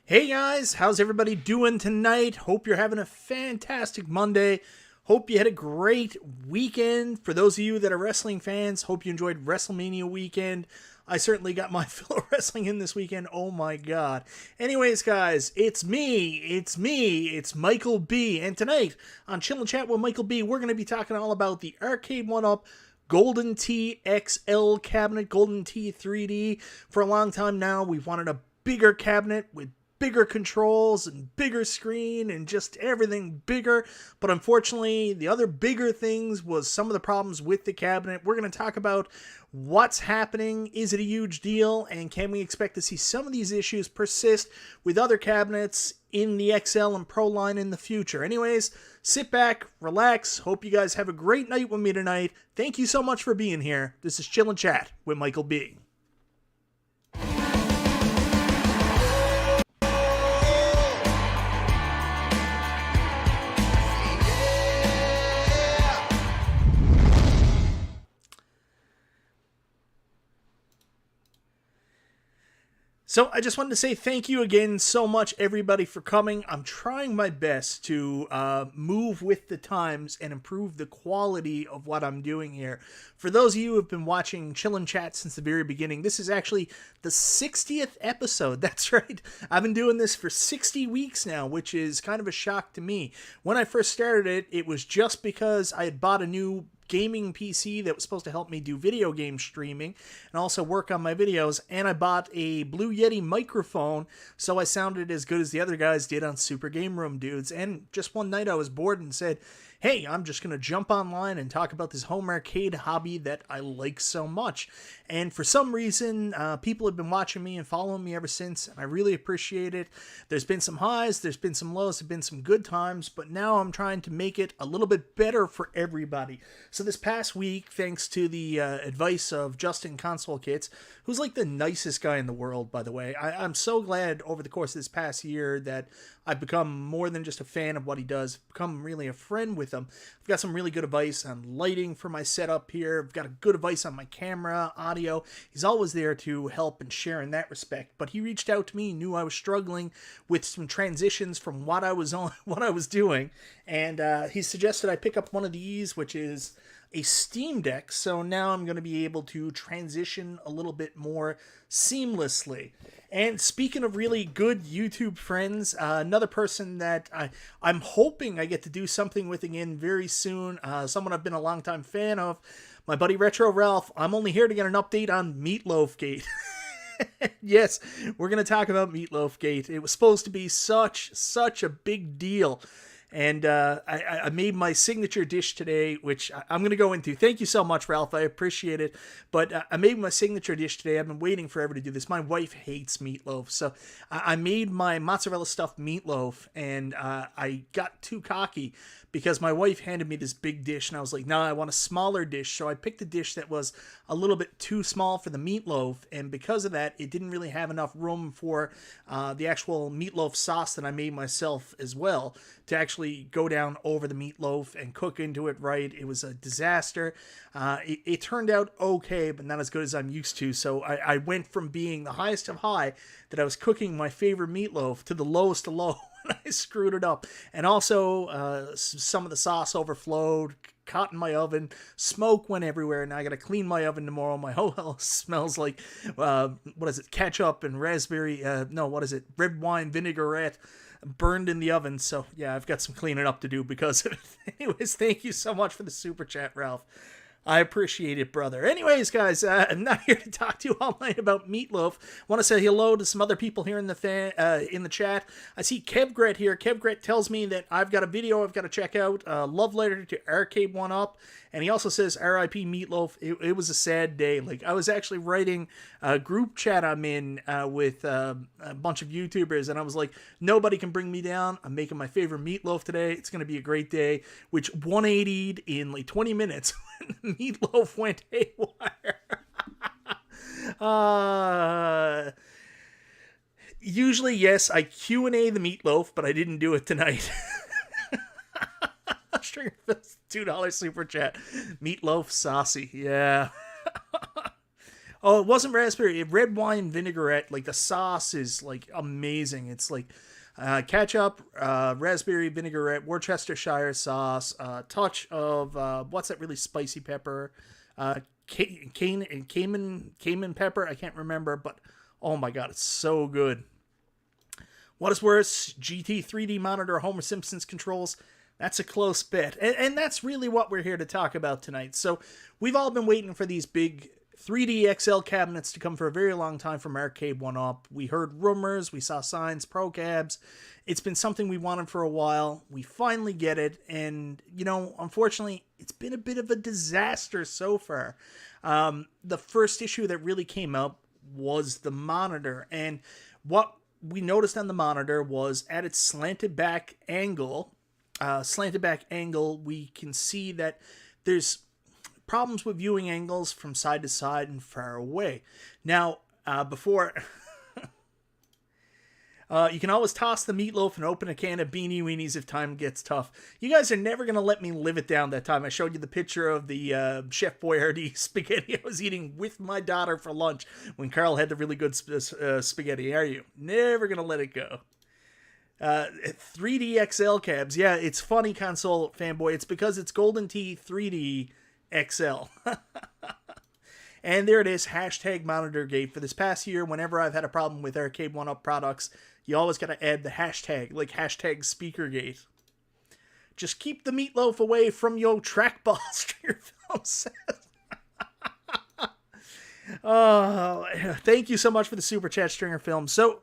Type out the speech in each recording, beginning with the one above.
Hey guys, how's everybody doing tonight? Hope you're having a fantastic Monday. Hope you had a great weekend. For those of you that are wrestling fans, hope you enjoyed WrestleMania weekend. I certainly got my fill of wrestling in this weekend. Oh my god. Anyways, guys, it's it's Michael B. And tonight on Chill and Chat with Michael B, we're going to be talking all about the Arcade1Up Golden Tee XL cabinet, Golden Tee 3D. For a long time now, we've wanted a bigger cabinet with bigger controls and bigger screen and just everything bigger. But unfortunately, the other bigger things was some of the problems with the cabinet. We're going to talk about what's happening. Is it a huge deal? And can we expect to see some of these issues persist with other cabinets in the XL and Pro line in the future? Anyways, sit back, relax. Hope you guys have a great night with me tonight. Thank you so much for being here. This is Chill and Chat with Michael B. So I just wanted to say thank you again so much, everybody, for coming. I'm trying my best to move with the times and improve the quality of what I'm doing here. For those of you who have been watching Chill and Chat since the very beginning, this is actually the 60th episode. That's right. I've been doing this for 60 weeks now, which is kind of a shock to me. When I first started it, it was just because I had bought a new gaming PC that was supposed to help me do video game streaming and also work on my videos, and I bought a Blue Yeti microphone so I sounded as good as the other guys did on Super Game Room Dudes. And just one night I was bored and said, hey, I'm just going to jump online and talk about this home arcade hobby that I like so much. And for some reason, people have been watching me and following me ever since, and I really appreciate it. There's been some highs, there's been some lows, there's been some good times, but now I'm trying to make it a little bit better for everybody. So this past week, thanks to the advice of Justin Console Kits, who's like the nicest guy in the world, by the way, I'm so glad over the course of this past year that I've become more than just a fan of what he does, become really a friend with him. I've got some really good advice on lighting for my setup here. I've got a good advice on my camera, audio. He's always there to help and share in that respect. But he reached out to me, knew I was struggling with some transitions from what I was doing, and he suggested I pick up one of these, which is a Steam Deck. So now I'm going to be able to transition a little bit more seamlessly. And speaking of really good YouTube friends, another person that I'm hoping I get to do something with again very soon, someone I've been a long-time fan of, my buddy Retro Ralph. I'm only here to get an update on Meatloaf Gate. Yes, we're going to talk about Meatloaf Gate. It was supposed to be such a big deal. And I made my signature dish today, which I'm going to go into. Thank you so much, Ralph. I appreciate it. But I made my signature dish today. I've been waiting forever to do this. My wife hates meatloaf. So I made my mozzarella stuffed meatloaf, and I got too cocky because my wife handed me this big dish, and I was like, no, I want a smaller dish. So I picked a dish that was a little bit too small for the meatloaf, and because of that, it didn't really have enough room for the actual meatloaf sauce that I made myself as well to actually go down over the meatloaf and cook into it right. It was a disaster. It turned out okay, but not as good as I'm used to. So I went from being the highest of high that I was cooking my favorite meatloaf to the lowest of low. I screwed it up. And also some of the sauce overflowed, caught in my oven, smoke went everywhere, and I gotta clean my oven tomorrow. My whole house smells like ketchup and raspberry, red wine vinaigrette burned in the oven. So yeah, I've got some cleaning up to do because of it. Anyways, thank you so much for the super chat, Ralph. I appreciate it, brother. Anyways, guys, I'm not here to talk to you all night about Meatloaf. I want to say hello to some other people here in the chat. I see Kevgret here. Kevgret tells me that I've got a video I've got to check out. Love letter to Arcade1Up. And he also says, R.I.P. Meatloaf. It was a sad day. Like, I was actually writing a group chat I'm in with a bunch of YouTubers, and I was like, nobody can bring me down. I'm making my favorite Meatloaf today. It's going to be a great day, which 180'd in like 20 minutes when Meatloaf went haywire. Usually, yes, I Q&A the Meatloaf, but I didn't do it tonight. Stringer $2 super chat. Meatloaf saucy. Yeah. Oh, it wasn't raspberry. Red wine vinaigrette. Like the sauce is like amazing. It's like ketchup, raspberry vinaigrette, Worcestershire sauce, touch of what's that really spicy pepper, Cayman pepper. I can't remember, but oh my god, it's so good. What is worse, GT 3D monitor, Homer Simpson's controls? That's a close bet. And that's really what we're here to talk about tonight. So we've all been waiting for these big 3D XL cabinets to come for a very long time from Arcade1Up. We heard rumors, we saw signs, pro cabs. It's been something we wanted for a while. We finally get it. And, you know, unfortunately, it's been a bit of a disaster so far. The first issue that really came up was the monitor. And what we noticed on the monitor was at its slanted back angle, we can see that there's problems with viewing angles from side to side and far away. Now, before... you can always toss the Meatloaf and open a can of Beanie Weenies if time gets tough. You guys are never going to let me live it down that time. I showed you the picture of the Chef Boyardee spaghetti I was eating with my daughter for lunch when Carl had the really good spaghetti. Are you? Never going to let it go. 3D XL cabs. Yeah, it's funny, console fanboy. It's because it's Golden Tee 3D XL. And there it is, hashtag monitor gate. For this past year, whenever I've had a problem with Arcade1Up products, you always got to add the hashtag, like hashtag speakergate. Just keep the Meatloaf away from your Trackball, Stringer Film says. Oh, thank you so much for the super chat, Stringer Film. So,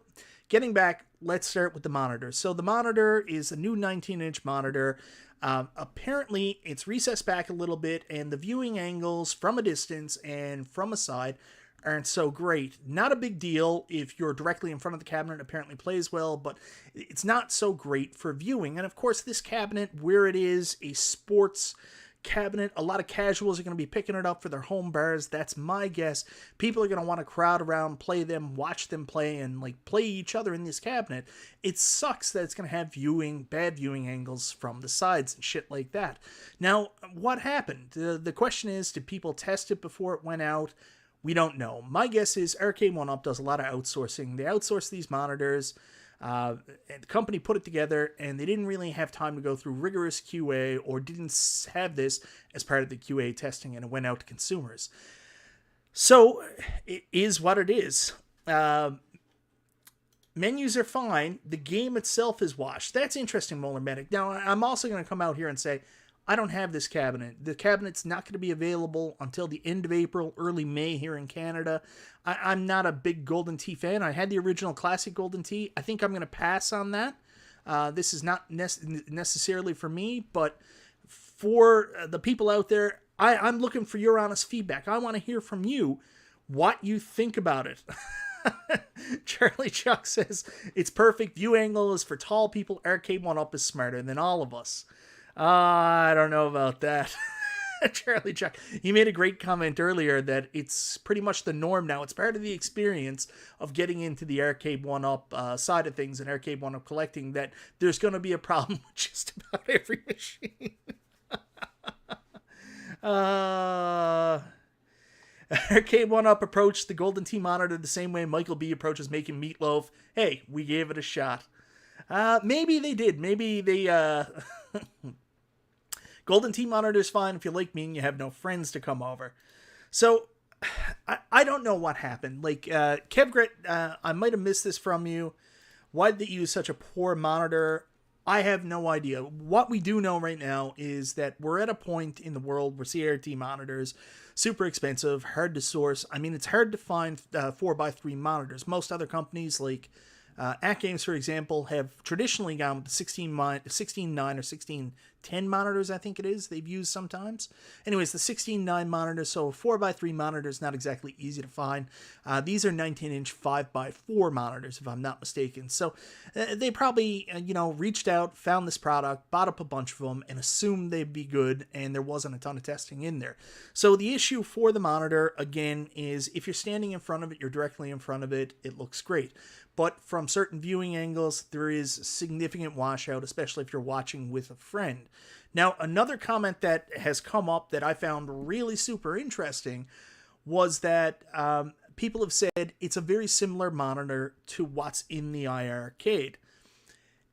getting back, let's start with the monitor. So the monitor is a new 19-inch monitor. Apparently, it's recessed back a little bit, and the viewing angles from a distance and from a side aren't so great. Not a big deal if you're directly in front of the cabinet. It apparently plays well, but it's not so great for viewing. And of course, this cabinet, where it is a sports cabinet, a lot of casuals are going to be picking it up for their home bars. That's my guess. People are going to want to crowd around, play them, watch them play, and like play each other in this cabinet. It sucks that it's going to have bad viewing angles from the sides and shit like that. Now, what happened? The question is, did people test it before it went out? We don't know. My guess is Arcade1Up does a lot of outsourcing. They outsource these monitors. And the company put it together, and they didn't really have time to go through rigorous QA, or didn't have this as part of the QA testing, and it went out to consumers. So it is what it is. Menus are fine. The game itself is washed. That's interesting, Molar Medic. Now, I'm also going to come out here and say, I don't have this cabinet. The cabinet's not going to be available until the end of April, early May here in Canada. I'm not a big Golden Tee fan. I had the original classic Golden Tee. I think I'm going to pass on that. This is not necessarily for me, but for the people out there, I'm looking for your honest feedback. I want to hear from you what you think about it. Charlie Chuck says, it's perfect. View angle is for tall people. Arcade1Up is smarter than all of us. I don't know about that. Charlie Chuck. He made a great comment earlier that it's pretty much the norm now. It's part of the experience of getting into the Arcade1Up side of things and Arcade1Up collecting, that there's going to be a problem with just about every machine. Arcade1Up approached the Golden Tee monitor the same way Michael B approaches making Meatloaf. Hey, we gave it a shot. Maybe they did. Maybe they... Golden Tee monitor is fine if you like me and you have no friends to come over. So, I don't know what happened. Like, Kevgrit, I might have missed this from you. Why did they use such a poor monitor? I have no idea. What we do know right now is that we're at a point in the world where CRT monitors, super expensive, hard to source. I mean, it's hard to find 4x3 monitors. Most other companies, like AtGames, for example, have traditionally gone with the 16.9 or 16.10 monitors, I think it is, they've used sometimes. Anyways, the 16.9 monitors, so a 4x3 monitor is not exactly easy to find. These are 19-inch 5x4 monitors, if I'm not mistaken. So they probably, reached out, found this product, bought up a bunch of them, and assumed they'd be good, and there wasn't a ton of testing in there. So the issue for the monitor, again, is if you're standing in front of it, you're directly in front of it, it looks great. But from certain viewing angles, there is significant washout, especially if you're watching with a friend. Now, another comment that has come up that I found really super interesting was that people have said it's a very similar monitor to what's in the iArcade.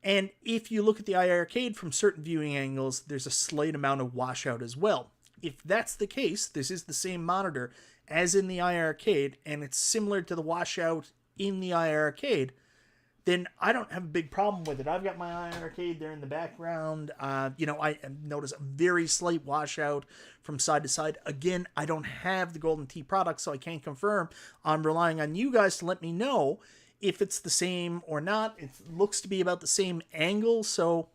And if you look at the iArcade from certain viewing angles, there's a slight amount of washout as well. If that's the case, this is the same monitor as in the iArcade, and it's similar to the washout in the iArcade, then I don't have a big problem with it. I've got my iArcade there in the background. I notice a very slight washout from side to side. Again, I don't have the Golden Tee product, so I can't confirm. I'm relying on you guys to let me know if it's the same or not. It looks to be about the same angle, so...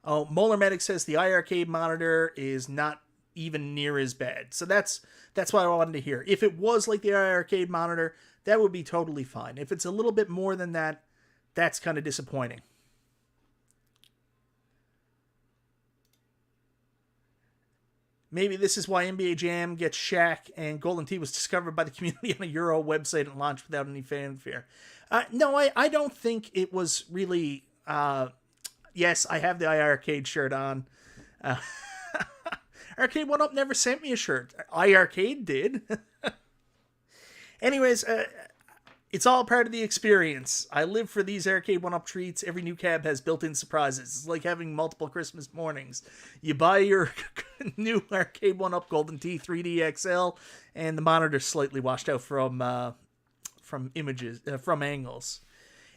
Oh, Molar Medic says the iArcade monitor is not even near as bad. So that's what I wanted to hear. If it was like the iArcade monitor, that would be totally fine. If it's a little bit more than that, that's kind of disappointing. Maybe this is why NBA Jam gets Shaq and Golden Tee was discovered by the community on a Euro website and launched without any fanfare. No, I don't think it was really... yes, I have the iArcade shirt on. Arcade1Up never sent me a shirt. iArcade did. Anyways, it's all part of the experience. I live for these Arcade1Up treats. Every new cab has built-in surprises. It's like having multiple Christmas mornings. You buy your new Arcade1Up Golden Tee 3D XL, and the monitor's slightly washed out from images, from angles.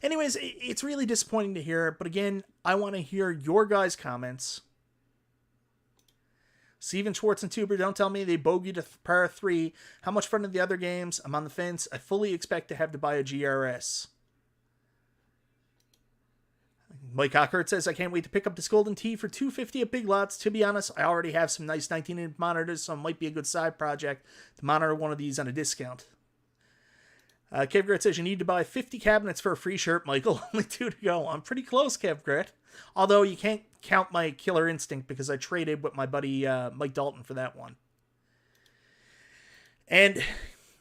Anyways, it's really disappointing to hear, but again, I want to hear your guys' comments. Steven Schwartz and Tuber, don't tell me they bogeyed a par 3. How much fun are the other games? I'm on the fence. I fully expect to have to buy a GRS. Mike Ockert says, I can't wait to pick up this Golden Tee for $250 at Big Lots. To be honest, I already have some nice 19-inch monitors, so it might be a good side project to monitor one of these on a discount. Kevgret says, you need to buy 50 cabinets for a free shirt, Michael. Only 2 to go. I'm pretty close, Kevgret. Although you can't count my Killer Instinct because I traded with my buddy Mike Dalton for that one. And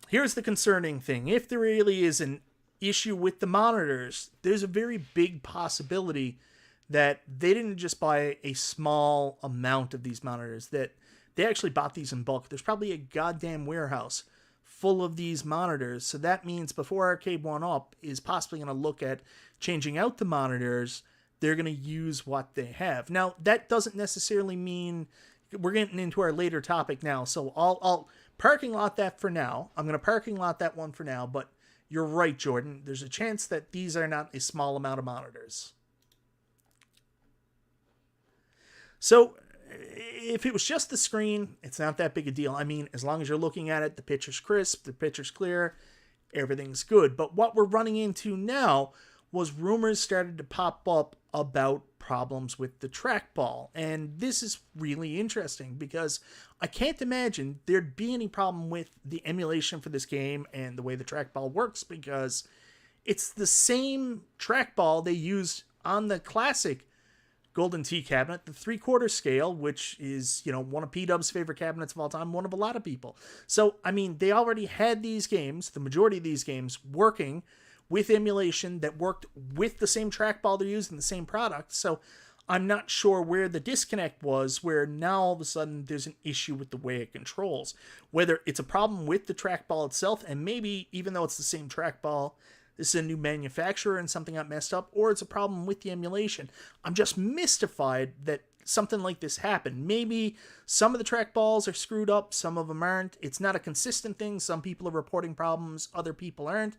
here's the concerning thing. If there really is an issue with the monitors, there's a very big possibility that they didn't just buy a small amount of these monitors, that they actually bought these in bulk. There's probably a goddamn warehouse full of these monitors. So that means before Arcade1Up is possibly going to look at changing out the monitors, they're going to use what they have. Now, that doesn't necessarily mean... We're getting into our later topic now, so I'll parking lot that for now. I'm going to parking lot that one for now, but you're right, Jordan. There's a chance that these are not a small amount of monitors. So, if it was just the screen, it's not that big a deal. I mean, as long as you're looking at it, the picture's crisp, the picture's clear, everything's good. But what we're running into now was rumors started to pop up about problems with the trackball. And this is really interesting because I can't imagine there'd be any problem with the emulation for this game and the way the trackball works, because it's the same trackball they used on the classic Golden Tee cabinet, the 3/4 scale, which is, one of P-Dub's favorite cabinets of all time, one of a lot of people. So, I mean, they already had these games, the majority of these games, working with emulation that worked with the same trackball they're using, the same product. So I'm not sure where the disconnect was, where now all of a sudden there's an issue with the way it controls. Whether it's a problem with the trackball itself, and maybe even though it's the same trackball, this is a new manufacturer and something got messed up, or it's a problem with the emulation. I'm just mystified that something like this happened. Maybe some of the trackballs are screwed up, some of them aren't. It's not a consistent thing. Some people are reporting problems, other people aren't.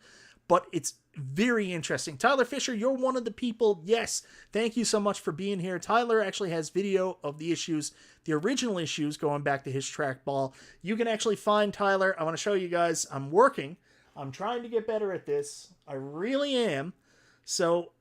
But it's very interesting. Tyler Fisher, you're one of the people. Yes, thank you so much for being here. Tyler actually has video of the issues, the original issues, going back to his trackball. You can actually find Tyler. I want to show you guys. I'm working. I'm trying to get better at this. I really am. So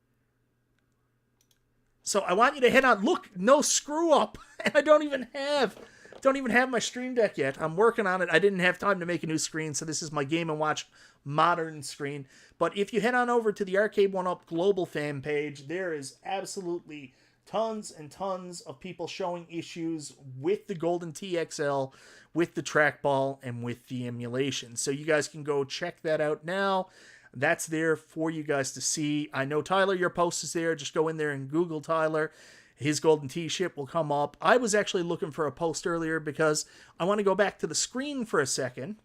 I want you to head on. Look, no screw up. And I don't even have my Stream Deck yet. I'm working on it. I didn't have time to make a new screen, so this is my Game & Watch modern screen. But if you head on over to the Arcade1Up Global fan page, there is absolutely tons and tons of people showing issues with the Golden Tee XL, with the trackball, and with the emulation. So you guys can go check that out now. That's there for you guys to see. I know, Tyler, your post is there. Just go in there and Google Tyler. His Golden Tee ship will come up. I was actually looking for a post earlier because I want to go back to the screen for a second.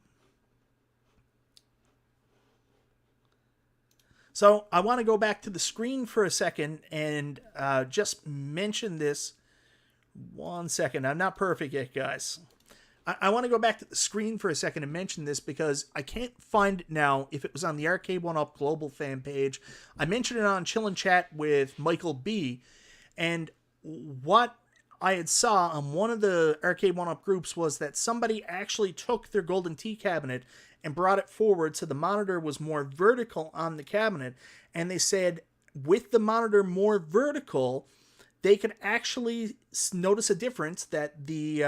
So I want to go back to the screen for a second and just mention this. 1 second. I'm not perfect yet, guys. I want to go back to the screen for a second and mention this because I can't find it now if it was on the Arcade1Up Global fan page. I mentioned it on Chill and Chat with Michael B. And what I had saw on one of the Arcade1Up groups was that somebody actually took their Golden Tee cabinet and brought it forward so the monitor was more vertical on the cabinet. And they said with the monitor more vertical, they could actually notice a difference that the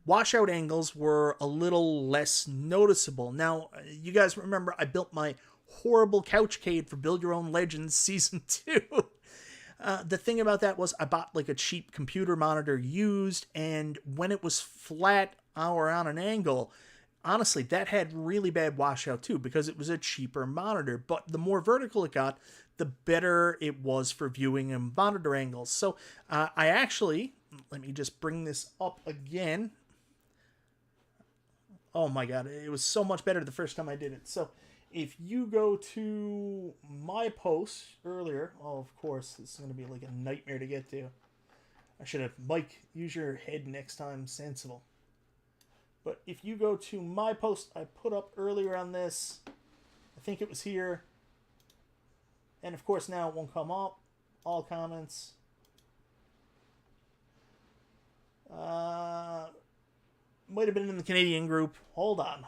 washout angles were a little less noticeable. Now, you guys remember I built my horrible Couchcade for Build Your Own Legends Season 2. The thing about that was I bought like a cheap computer monitor used, and when it was flat or on an angle, honestly, that had really bad washout too because it was a cheaper monitor. But the more vertical it got, the better it was for viewing and monitor angles. So I actually, let me just bring this up again. Oh my god, it was so much better the first time I did it. So if you go to my post earlier, oh, of course, this is going to be like a nightmare to get to. I should have, Mike, use your head next time, sensible. But if you go to my post I put up earlier on this, I think it was here. And of course now it won't come up. All comments. Might have been in the Canadian group. Hold on.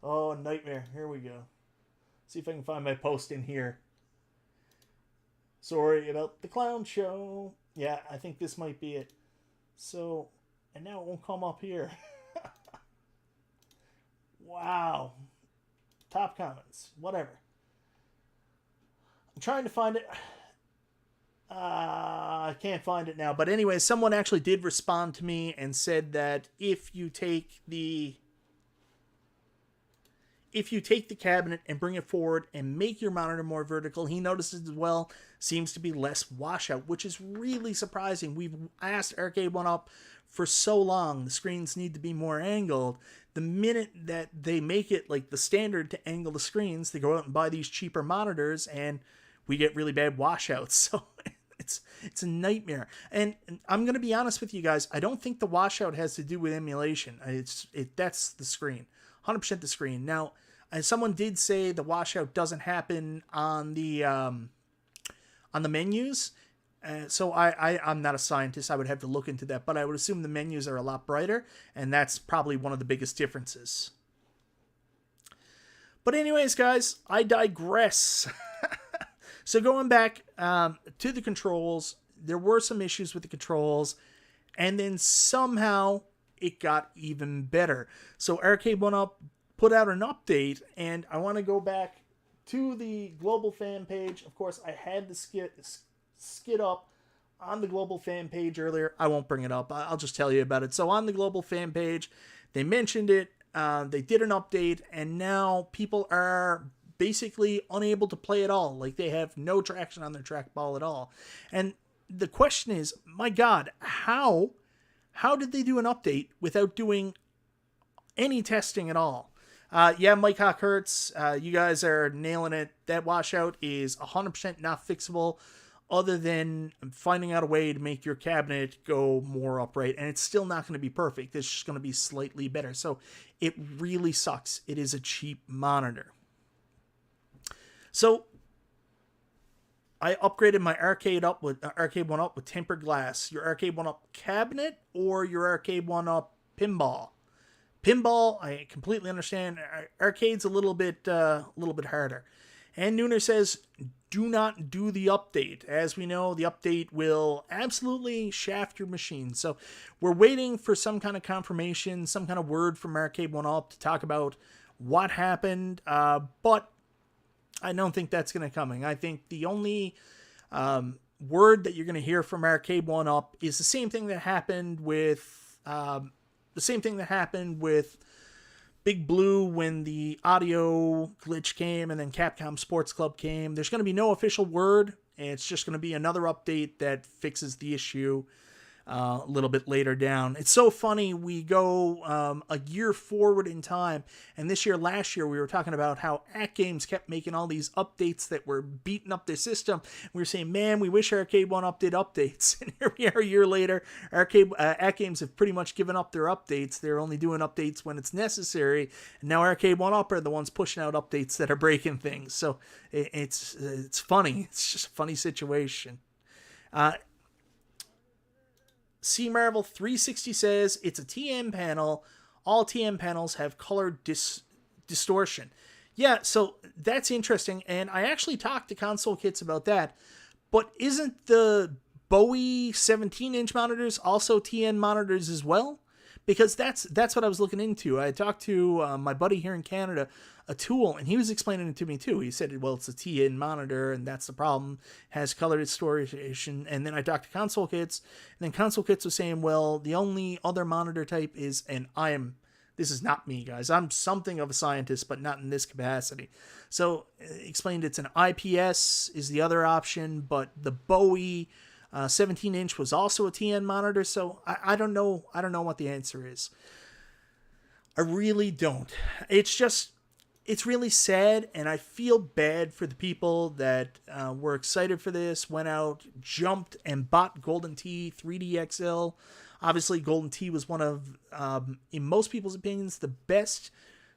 Oh, nightmare. Here we go. See if I can find my post in here. Sorry about the clown show. Yeah, I think this might be it. So, and now it won't come up here. Wow. Top comments. Whatever. I'm trying to find it. I can't find it now. But anyway, someone actually did respond to me and said that if you take the cabinet and bring it forward and make your monitor more vertical, he notices as well, seems to be less washout, which is really surprising. We've asked Arcade1Up for so long, the screens need to be more angled. The minute that they make it like the standard to angle the screens, they go out and buy these cheaper monitors and we get really bad washouts. So it's a nightmare. And I'm going to be honest with you guys, I don't think the washout has to do with emulation. That's the screen. 100% the screen. Now, someone did say the washout doesn't happen on the menus. So I'm not a scientist. I would have to look into that, but I would assume the menus are a lot brighter, and that's probably one of the biggest differences. But anyways, guys, I digress. So going back to the controls, there were some issues with the controls, and then somehow it got even better. So Arcade1Up put out an update, and I want to go back to the global fan page. Of course, I had the skit up on the global fan page earlier. I won't bring it up. I'll just tell you about it. So on the global fan page, they mentioned it. They did an update, and now people are basically unable to play at all. Like, they have no traction on their trackball at all. And the question is, my God, how did they do an update without doing any testing at all? Yeah, Mike Hawk Hurts, you guys are nailing it. That washout is 100% not fixable, other than finding out a way to make your cabinet go more upright. And it's still not going to be perfect. It's just going to be slightly better. So it really sucks. It is a cheap monitor. So I upgraded my Arcade1Up with tempered glass. Your Arcade1Up cabinet or your Arcade1Up pinball. Pinball, I completely understand. Arcade's a little bit harder. And Nooner says, do not do the update. As we know, the update will absolutely shaft your machine. So we're waiting for some kind of confirmation, some kind of word from Arcade1Up to talk about what happened. But I don't think that's going to come. I think the only word that you're going to hear from Arcade1Up is the same thing that happened with Big Blue when the audio glitch came, and then Capcom Sports Club came. There's going to be no official word. It's just going to be another update that fixes the issue. a little bit later down. It's so funny. We go a year forward in time, and last year, we were talking about how AtGames kept making all these updates that were beating up their system. We were saying, man, we wish Arcade1Up did updates. And here we are a year later. AtGames have pretty much given up their updates. They're only doing updates when it's necessary. And now Arcade1Up are the ones pushing out updates that are breaking things. So it's funny. It's just a funny situation. C Marvel 360 says it's a TM panel. All TM panels have color distortion. Yeah, so that's interesting. And I actually talked to Console Kits about that. But isn't the Bowie 17-inch monitors also TN monitors as well? Because that's what I was looking into. I talked to my buddy here in Canada, Atul, and he was explaining it to me too. He said, well, it's a TN monitor, and that's the problem. It has color distortion. And then I talked to Console Kits, and then Console Kits was saying, well, the only other monitor type is, and this is not me, guys. I'm something of a scientist, but not in this capacity. So explained it's an IPS is the other option, but the Bowie 17-inch was also a TN monitor, so I don't know. I don't know what the answer is. I really don't. It's really sad, and I feel bad for the people that were excited for this, went out, jumped, and bought Golden Tee 3D XL. Obviously, Golden Tee was one of, in most people's opinions, the best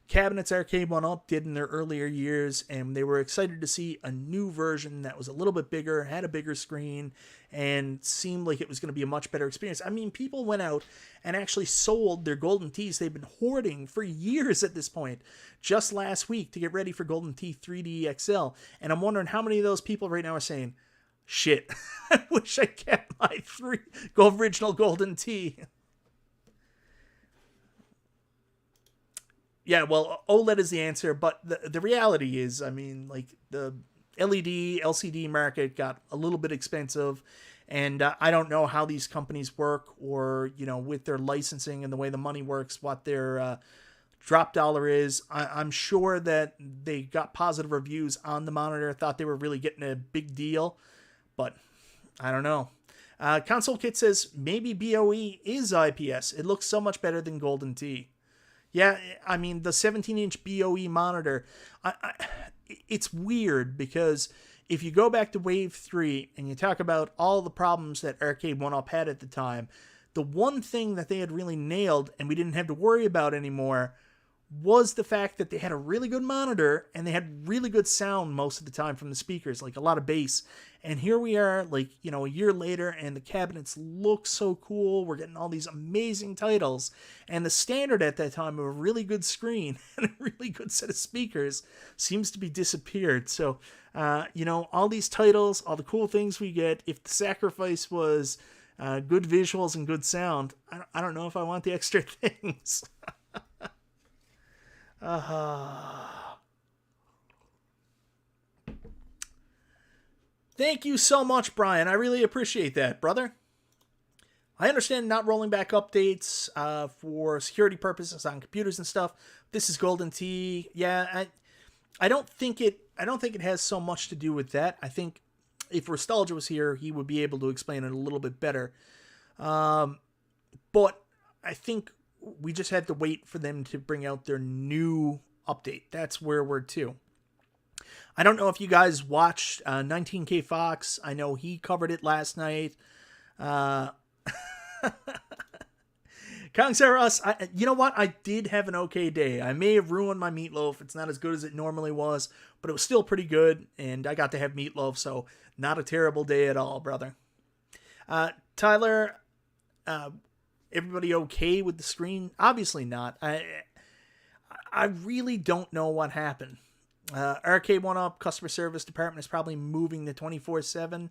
cabinets Arcade1Up did in their earlier years, and they were excited to see a new version that was a little bit bigger, had a bigger screen, and seemed like it was going to be a much better experience. I mean, people went out and actually sold their Golden Tees they've been hoarding for years at this point, just last week, to get ready for Golden Tee 3D XL. And I'm wondering how many of those people right now are saying, shit, I wish I kept my original Golden Tee. Yeah, well, OLED is the answer, but the reality is, I mean, like, the LED, LCD market got a little bit expensive, and I don't know how these companies work, or, you know, with their licensing and the way the money works, what their drop dollar is. I'm sure that they got positive reviews on the monitor, thought they were really getting a big deal, but I don't know. Console Kit says, maybe BOE is IPS. It looks so much better than Golden Tee. Yeah, I mean, the 17-inch BOE monitor, it's weird because if you go back to Wave 3 and you talk about all the problems that Arcade1Up had at the time, the one thing that they had really nailed and we didn't have to worry about anymore was the fact that they had a really good monitor and they had really good sound most of the time from the speakers, like a lot of bass. And here we are, like, you know, a year later, and the cabinets look so cool. We're getting all these amazing titles. And the standard at that time of a really good screen and a really good set of speakers seems to be disappeared. So, you know, all these titles, all the cool things we get, if the sacrifice was good visuals and good sound, I don't know if I want the extra things. Thank you so much, Brian. I really appreciate that, brother. I understand not rolling back updates for security purposes on computers and stuff. This is Golden Tee. Yeah, I don't think it has so much to do with that. I think if Nostalgia was here, he would be able to explain it a little bit better. But I think we just had to wait for them to bring out their new update. That's where we're to. I don't know if you guys watched 19K Fox. I know he covered it last night. Kong Sarah Us, you know what? I did have an okay day. I may have ruined my meatloaf. It's not as good as it normally was, but it was still pretty good, and I got to have meatloaf, so not a terrible day at all, brother. Tyler, everybody okay with the screen? Obviously not. I really don't know what happened. Arcade1Up customer service department is probably moving to 24/7.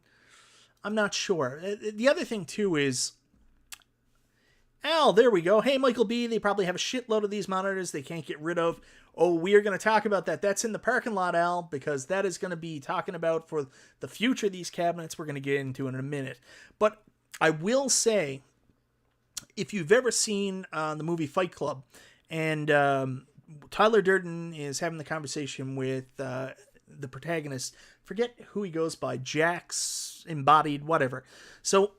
I'm not sure. The other thing too is, Al, there we go. Hey, Michael B, they probably have a shitload of these monitors they can't get rid of. Oh, we are going to talk about that. That's in the parking lot, Al, because that is going to be talking about for the future of these cabinets we're going to get into in a minute. But I will say, if you've ever seen the movie Fight Club, and Tyler Durden is having the conversation with the protagonist. Forget who he goes by. Jax, embodied, whatever. So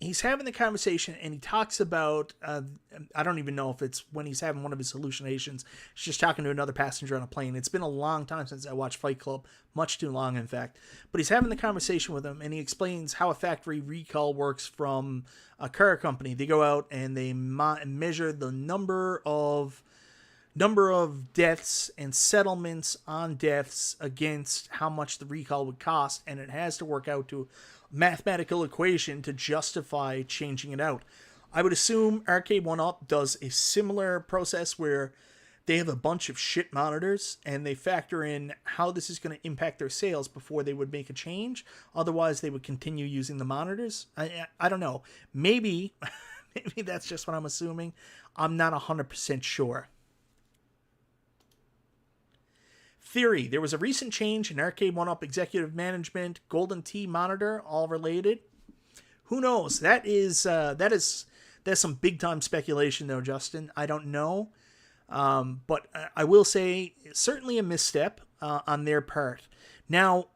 he's having the conversation, and he talks about, I don't even know if it's when he's having one of his hallucinations. He's just talking to another passenger on a plane. It's been a long time since I watched Fight Club, much too long, in fact. But he's having the conversation with him, and he explains how a factory recall works from a car company. They go out and they measure the number of deaths and settlements on deaths against how much the recall would cost, and it has to work out to mathematical equation to justify changing it out. I would assume Arcade1Up does a similar process where they have a bunch of shit monitors and they factor in how this is going to impact their sales before they would make a change. Otherwise, they would continue using the monitors. I don't know. Maybe that's just what I'm assuming. I'm not 100% sure. Theory. There was a recent change in Arcade1Up executive management, Golden Tee monitor, all related. Who knows? That's some big time speculation though, Justin. I don't know. But I will say certainly a misstep on their part. Now,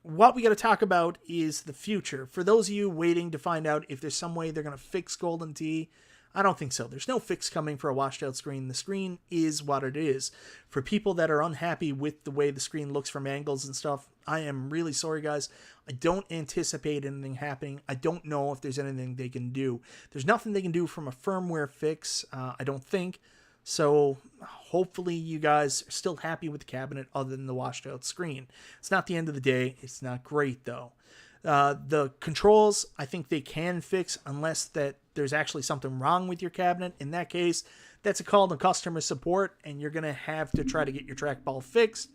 what we got to talk about is the future. For those of you waiting to find out if there's some way they're going to fix Golden Tee, I don't think so. There's no fix coming for a washed out screen. The screen is what it is. For people that are unhappy with the way the screen looks from angles and stuff, I am really sorry, guys. I don't anticipate anything happening. I don't know if there's anything they can do. There's nothing they can do from a firmware fix, I don't think. So hopefully you guys are still happy with the cabinet other than the washed out screen. It's not the end of the day. It's not great though. The controls, I think they can fix unless that there's actually something wrong with your cabinet. In that case, that's a call to customer support, and you're going to have to try to get your trackball fixed.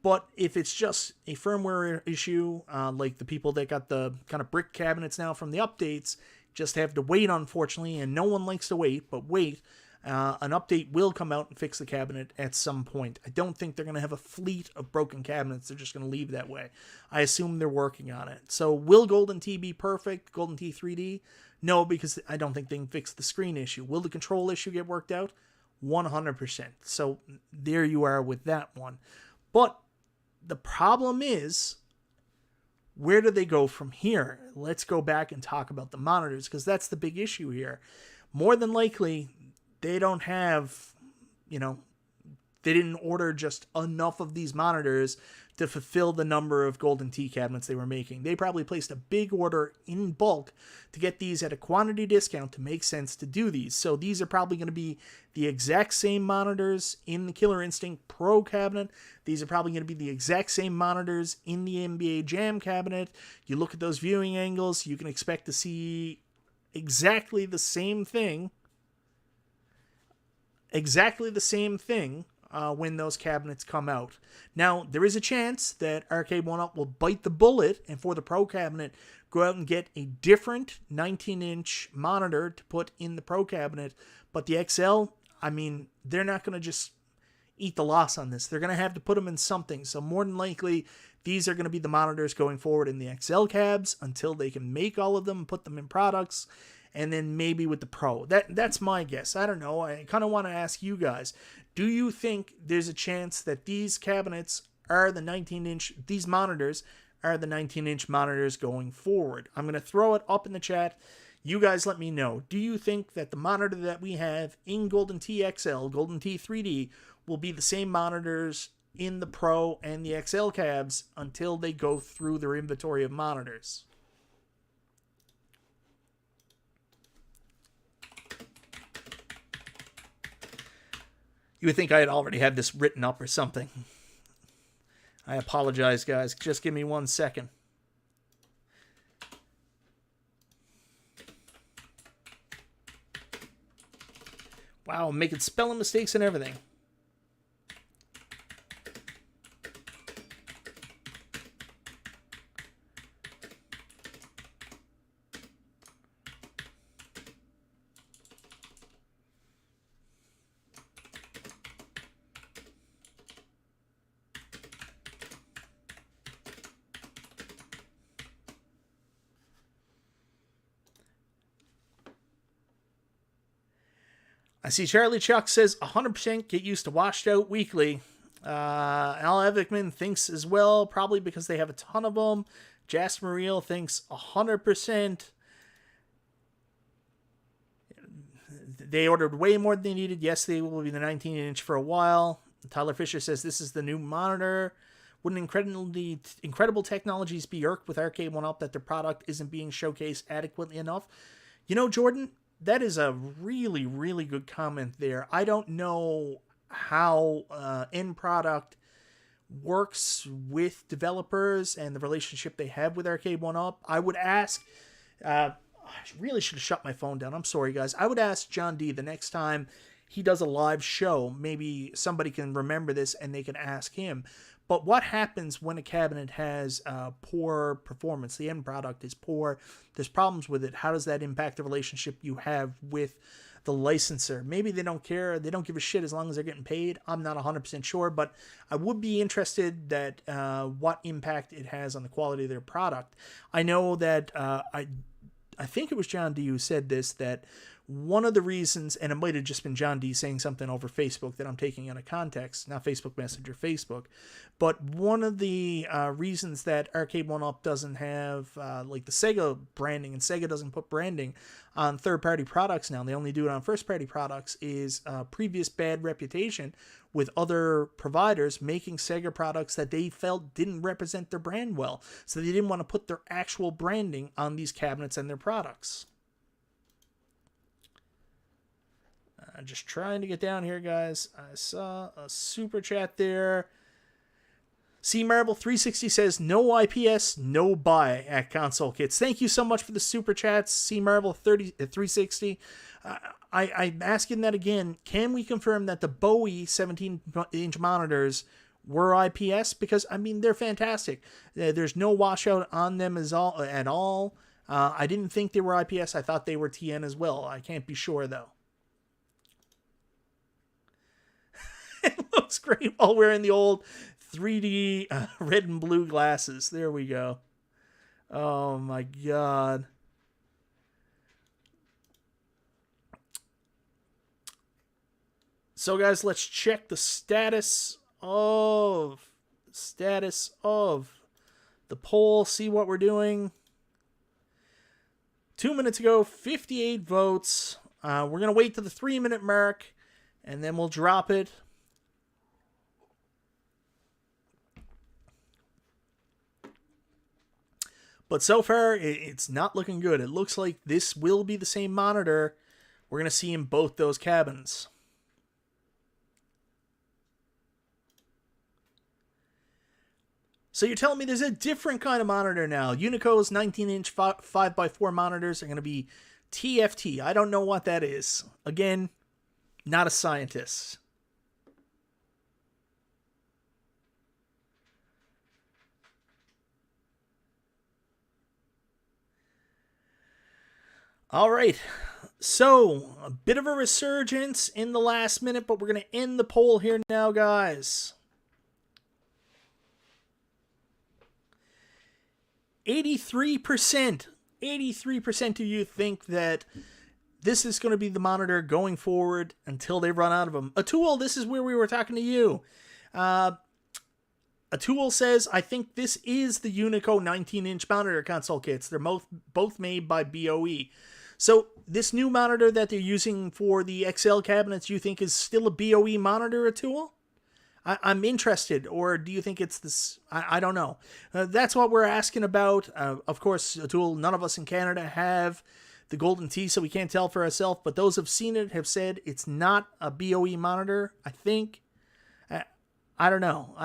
But if it's just a firmware issue, like the people that got the kind of brick cabinets now from the updates, just have to wait, unfortunately, and no one likes to wait, but wait. An update will come out and fix the cabinet at some point. I don't think they're going to have a fleet of broken cabinets. They're just going to leave that way. I assume they're working on it. So will Golden Tee be perfect? Golden Tee 3D? No, because I don't think they can fix the screen issue. Will the control issue get worked out? 100%. So there you are with that one. But the problem is, where do they go from here? Let's go back and talk about the monitors, because that's the big issue here. More than likely, they don't have, they didn't order just enough of these monitors to fulfill the number of Golden Tee cabinets they were making. They probably placed a big order in bulk to get these at a quantity discount to make sense to do these. So these are probably going to be the exact same monitors in the Killer Instinct Pro cabinet. These are probably going to be the exact same monitors in the NBA Jam cabinet. You look at those viewing angles, you can expect to see exactly the same thing. When those cabinets come out. Now, there is a chance that Arcade1Up will bite the bullet and for the Pro cabinet, go out and get a different 19-inch monitor to put in the Pro cabinet. But the XL, they're not going to just eat the loss on this. They're going to have to put them in something. So more than likely, these are going to be the monitors going forward in the XL cabs until they can make all of them and put them in products. And then maybe with the Pro. That's my guess. I don't know. I kind of want to ask you guys. Do you think there's a chance that these cabinets are the 19-inch, these monitors are the 19-inch monitors going forward? I'm going to throw it up in the chat. You guys let me know. Do you think that the monitor that we have in Golden Tee XL, Golden Tee 3D, will be the same monitors in the Pro and the XL cabs until they go through their inventory of monitors? You would think I had already had this written up or something. I apologize, guys. Just give me 1 second. Wow, I'm making spelling mistakes and everything. I see Charlie Chuck says 100% get used to washed out weekly. Al Evickman thinks as well, probably because they have a ton of them. Jasper Real thinks 100%. They ordered way more than they needed. Yes, they will be the 19-inch for a while. Tyler Fisher says this is the new monitor. Wouldn't incredible technologies be irked with Arcade1Up that their product isn't being showcased adequately enough? You know, Jordan, that is a really, really good comment there. I don't know how end product works with developers and the relationship they have with Arcade1Up. I would ask... I really should have shut my phone down. I'm sorry, guys. I would ask John D the next time he does a live show. Maybe somebody can remember this and they can ask him. But what happens when a cabinet has poor performance? The end product is poor. There's problems with it. How does that impact the relationship you have with the licensor? Maybe they don't care. They don't give a shit as long as they're getting paid. I'm not 100% sure, but I would be interested that what impact it has on the quality of their product. I know that I think it was John D who said this, that one of the reasons, and it might have just been John D saying something over Facebook that I'm taking out of context, not Facebook Messenger, Facebook, but one of the reasons that Arcade1Up doesn't have like the Sega branding, and Sega doesn't put branding on third-party products now, they only do it on first-party products, is previous bad reputation with other providers making Sega products that they felt didn't represent their brand well. So they didn't want to put their actual branding on these cabinets and their products. Just trying to get down here, guys. I saw a super chat there. C Marble 360 says, no IPS, no buy at Console Kits. Thank you so much for the super chats, C Marble 360. I'm asking that again. Can we confirm that the Bowie 17-inch monitors were IPS? Because, I mean, they're fantastic. There's no washout on them at all. I didn't think they were IPS. I thought they were TN as well. I can't be sure, though. It looks great while wearing the old 3D red and blue glasses. There we go. Oh, my God. So, guys, let's check the status of the poll. See what we're doing. 2 minutes ago, 58 votes. We're going to wait to the 3-minute mark, and then we'll drop it. But so far, it's not looking good. It looks like this will be the same monitor we're going to see in both those cabins. So you're telling me there's a different kind of monitor now. Unico's 19-inch 5x4 monitors are going to be TFT. I don't know what that is. Again, not a scientist. All right, so a bit of a resurgence in the last minute, but we're going to end the poll here now, guys. 83% of you think that this is going to be the monitor going forward until they run out of them. Atul, this is where we were talking to you. Atul says, I think this is the Unico 19-inch monitor console kits. They're both made by BOE. So this new monitor that they're using for the XL cabinets, you think is still a BOE monitor, Atul? I'm interested, or do you think it's this? I don't know. That's what we're asking about. Of course, Atul, none of us in Canada have the Golden Tee, so we can't tell for ourselves, but those who've seen it have said it's not a BOE monitor, I think. I don't know.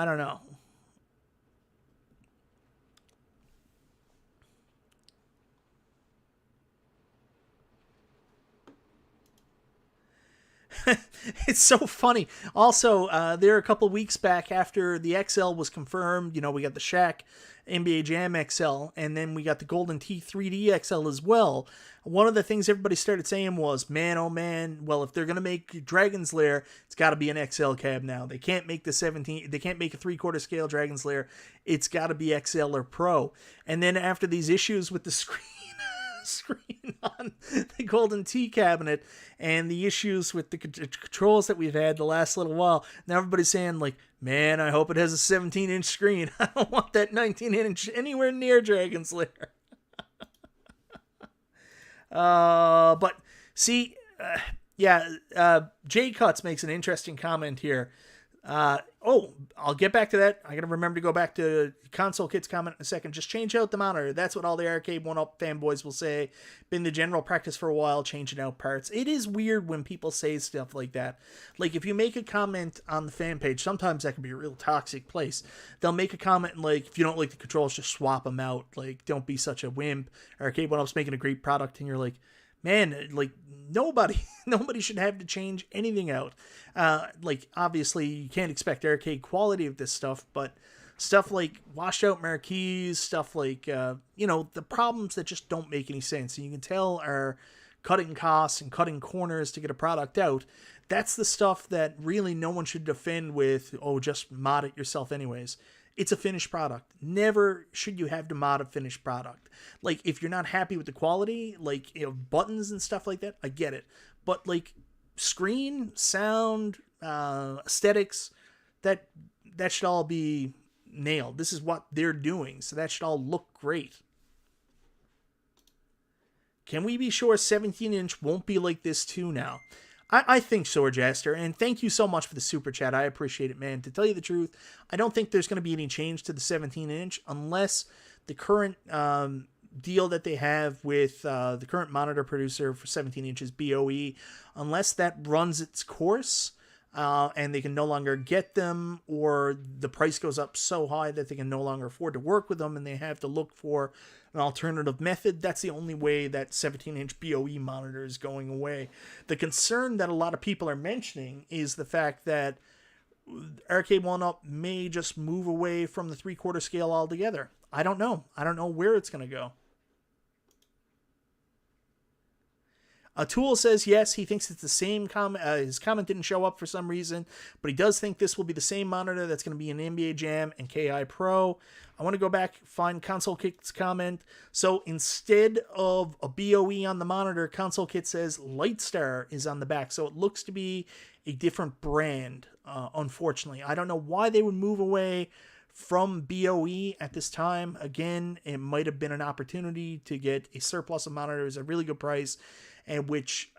It's so funny. Also, there a couple weeks back after the XL was confirmed, we got the Shaq NBA Jam XL, and then we got the Golden Tee 3D XL as well. One of the things everybody started saying was, man, oh man, well, if they're going to make Dragon's Lair, it's got to be an XL cab now. They can't make they can't make a 3/4 scale Dragon's Lair. It's got to be XL or Pro. And then after these issues with the screen on the Golden Tee cabinet and the issues with the controls that we've had the last little while, now everybody's saying, like, man, I hope it has a 17-inch screen. I don't want that 19-inch anywhere near Dragon's Lair. But see, Jay Cuts makes an interesting comment here. I'll get back to that. I gotta remember to go back to Console Kit's comment in a second. Just change out the monitor. That's what all the Arcade1Up fanboys will say. Been the general practice for a while, changing out parts. It is weird when people say stuff like that. Like, if you make a comment on the fan page, sometimes that can be a real toxic place. They'll make a comment like, if you don't like the controls, just swap them out. Like, don't be such a wimp. Arcade1Up's making a great product, and you're like, man, like, nobody should have to change anything out. Like, obviously, you can't expect arcade quality of this stuff, but stuff like washed out marquees, stuff like, the problems that just don't make any sense, and you can tell are cutting costs and cutting corners to get a product out. That's the stuff that really no one should defend with, oh, just mod it yourself anyways. It's a finished product. Never should you have to mod a finished product. Like, if you're not happy with the quality, like, buttons and stuff like that, I get it. But, like, screen, sound, aesthetics, that should all be nailed. This is what they're doing, so that should all look great. Can we be sure 17-inch won't be like this too now? I think so, Jaster, and thank you so much for the super chat. I appreciate it, man. To tell you the truth, I don't think there's going to be any change to the 17-inch unless the current deal that they have with the current monitor producer for 17 inches, BOE, unless that runs its course and they can no longer get them, or the price goes up so high that they can no longer afford to work with them and they have to look for an alternative method. That's the only way that 17-inch BOE monitor is going away. The concern that a lot of people are mentioning is the fact that Arcade1Up may just move away from the 3/4 scale altogether. I don't know. I don't know where it's going to go. Tool says yes, he thinks it's the same comment. His comment didn't show up for some reason, but he does think this will be the same monitor that's going to be in NBA Jam and KI Pro. I want to go back, find Console Kit's comment. So instead of a BOE on the monitor, Console Kit says Lightstar is on the back. So it looks to be a different brand, unfortunately. I don't know why they would move away from BOE at this time. Again, it might have been an opportunity to get a surplus of monitors at a really good price, and which,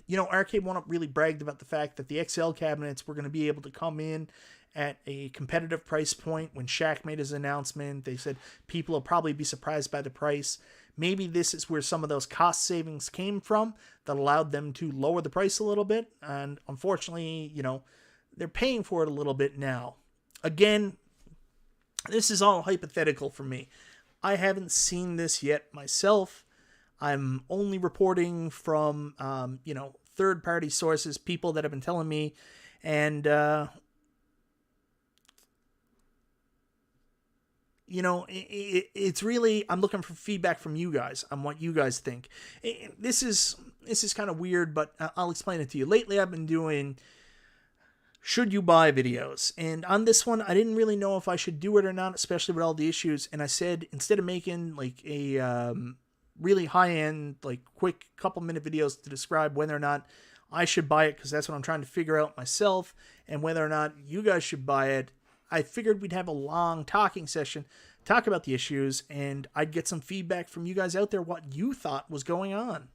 Arcade1Up really bragged about the fact that the XL cabinets were going to be able to come in at a competitive price point. When Shaq made his announcement, they said people will probably be surprised by the price. Maybe this is where some of those cost savings came from that allowed them to lower the price a little bit, and unfortunately, they're paying for it a little bit now. Again, this is all hypothetical for me. I haven't seen this yet myself. I'm only reporting from, third-party sources, people that have been telling me, and, it's really, I'm looking for feedback from you guys on what you guys think. This is kind of weird, but I'll explain it to you. Lately, I've been doing should you buy videos, and on this one, I didn't really know if I should do it or not, especially with all the issues, and I said, instead of making, like, a, really high-end, like, quick couple-minute videos to describe whether or not I should buy it, because that's what I'm trying to figure out myself, and whether or not you guys should buy it, I figured we'd have a long talking session, talk about the issues, and I'd get some feedback from you guys out there what you thought was going on.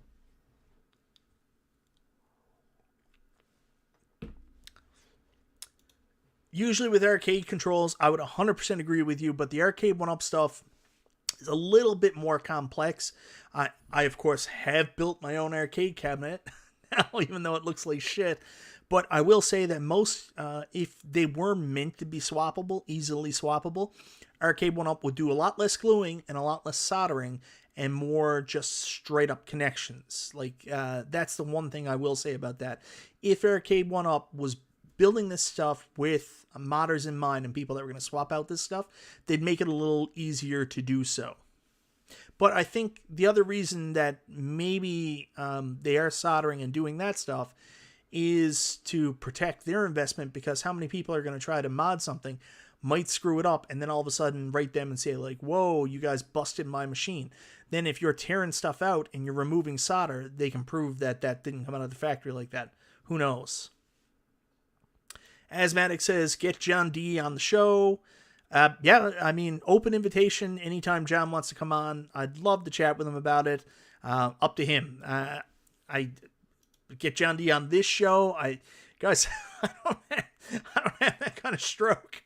Usually with arcade controls, I would 100% agree with you, but the Arcade1Up stuff is a little bit more complex. I of course, have built my own arcade cabinet now, even though it looks like shit. But I will say that most, if they were meant to be swappable, easily swappable, Arcade1Up would do a lot less gluing and a lot less soldering and more just straight up connections. Like, that's the one thing I will say about that. If Arcade1Up was building this stuff with modders in mind and people that were going to swap out this stuff, they'd make it a little easier to do so. But I think the other reason that maybe they are soldering and doing that stuff is to protect their investment, because how many people are going to try to mod something, might screw it up, and then all of a sudden write them and say, like, whoa, you guys busted my machine. Then if you're tearing stuff out and you're removing solder, they can prove that that didn't come out of the factory like that. Who knows? Asthmatic says, get John D on the show. Yeah, I mean, open invitation anytime John wants to come on. I'd love to chat with him about it. Up to him. get John D on this show. Guys, I don't have that kind of stroke.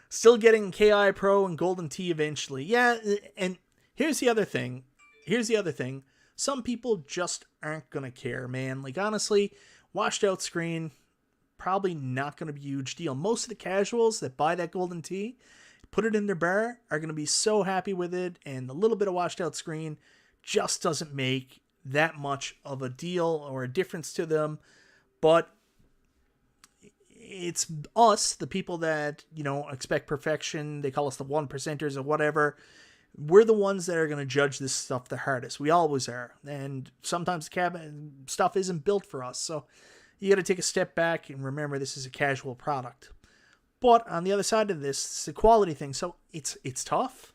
Still getting KI Pro and Golden Tee eventually. Yeah, and here's the other thing. Some people just aren't going to care, man. Like, honestly, washed out screen, probably not going to be a huge deal. Most of the casuals that buy that Golden Tee, put it in their bar, are going to be so happy with it, and a little bit of washed out screen just doesn't make that much of a deal or a difference to them. But it's us, the people that, expect perfection. They call us the 1%ers or whatever. We're the ones that are going to judge this stuff the hardest. We always are. And sometimes the cabinet stuff isn't built for us. So you got to take a step back and remember this is a casual product. But on the other side of this, it's a quality thing. So it's tough.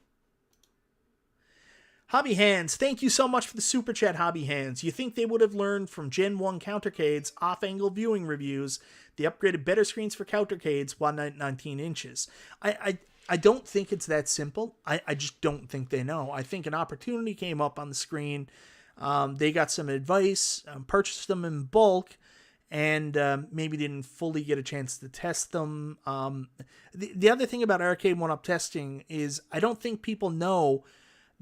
Hobby Hands, thank you so much for the super chat, Hobby Hands. You think they would have learned from Gen 1 Countercade's off-angle viewing reviews? They upgraded better screens for Countercade's 119 inches. I don't think it's that simple. I just don't think they know. I think an opportunity came up on the screen. They got some advice, purchased them in bulk, and maybe didn't fully get a chance to test them. The other thing about Arcade1Up testing is I don't think people know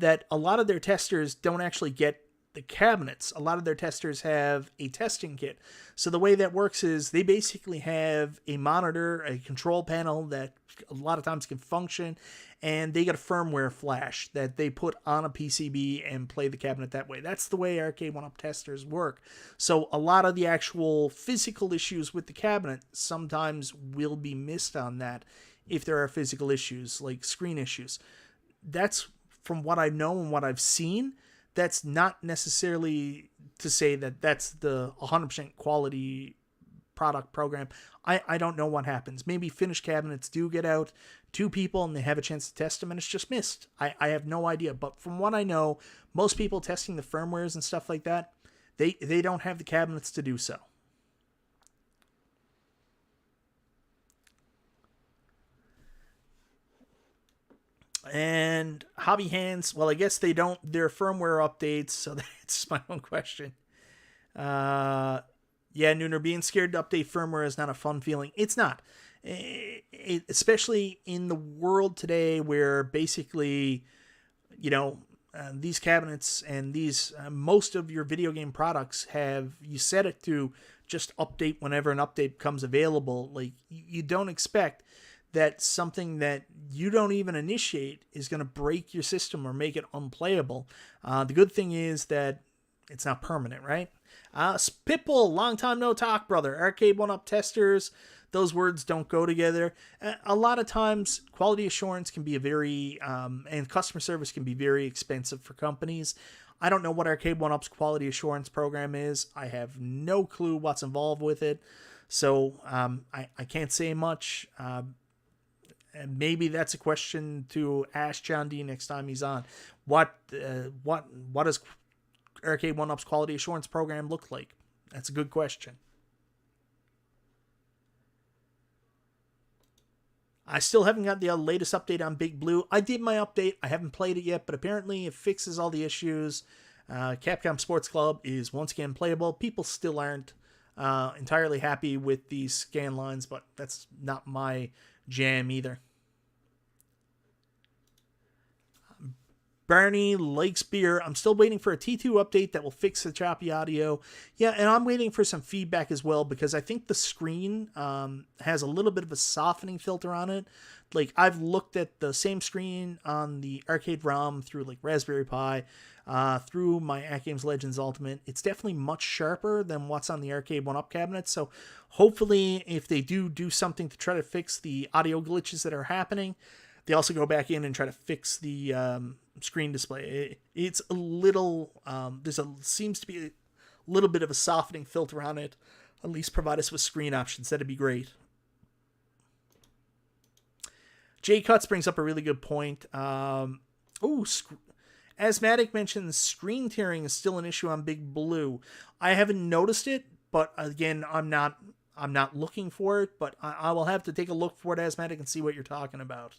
that a lot of their testers don't actually get the cabinets. A lot of their testers have a testing kit. So the way that works is they basically have a monitor, a control panel that a lot of times can function, and they get a firmware flash that they put on a PCB and play the cabinet that way. That's the way Arcade1Up testers work. So a lot of the actual physical issues with the cabinet sometimes will be missed on that if there are physical issues, like screen issues. That's from what I know and what I've seen. That's not necessarily to say that that's the 100% quality product program. I don't know what happens. Maybe finished cabinets do get out to people and they have a chance to test them and it's just missed. I have no idea. But from what I know, most people testing the firmwares and stuff like that, they don't have the cabinets to do so. And Hobby Hands, well, I guess they don't, their firmware updates, so that's my own question. Yeah, Nooner, being scared to update firmware is not a fun feeling. It's not. Especially in the world today where basically, these cabinets and these, most of your video game products have, you set it to just update whenever an update becomes available. Like, you don't expect that something that you don't even initiate is going to break your system or make it unplayable. The good thing is that it's not permanent, right? Pitbull, long time no talk, brother. Arcade1Up testers, those words don't go together. A lot of times, quality assurance can be and customer service can be very expensive for companies. I don't know what Arcade1Up's quality assurance program is. I have no clue what's involved with it. So I can't say much. And maybe that's a question to ask John D next time he's on. What does Arcade1Up's quality assurance program look like? That's a good question. I still haven't got the latest update on Big Blue. I did my update. I haven't played it yet, but apparently it fixes all the issues. Capcom Sports Club is once again playable. People still aren't entirely happy with these scan lines, but that's not my jam either. Barney likes beer. I'm still waiting for a T2 update that will fix the choppy audio. Yeah, and I'm waiting for some feedback as well because I think the screen has a little bit of a softening filter on it. Like, I've looked at the same screen on the arcade ROM through like Raspberry Pi, through my At Games Legends Ultimate. It's definitely much sharper than what's on the Arcade1Up cabinet. So hopefully if they do something to try to fix the audio glitches that are happening, they also go back in and try to fix the screen display. It's a little, seems to be a little bit of a softening filter on it. At least provide us with screen options. That'd be great. Jay Cuts brings up a really good point. Asthmatic mentions screen tearing is still an issue on Big Blue. I haven't noticed it, but again, I'm not looking for it, but I will have to take a look for it, Asthmatic, and see what you're talking about.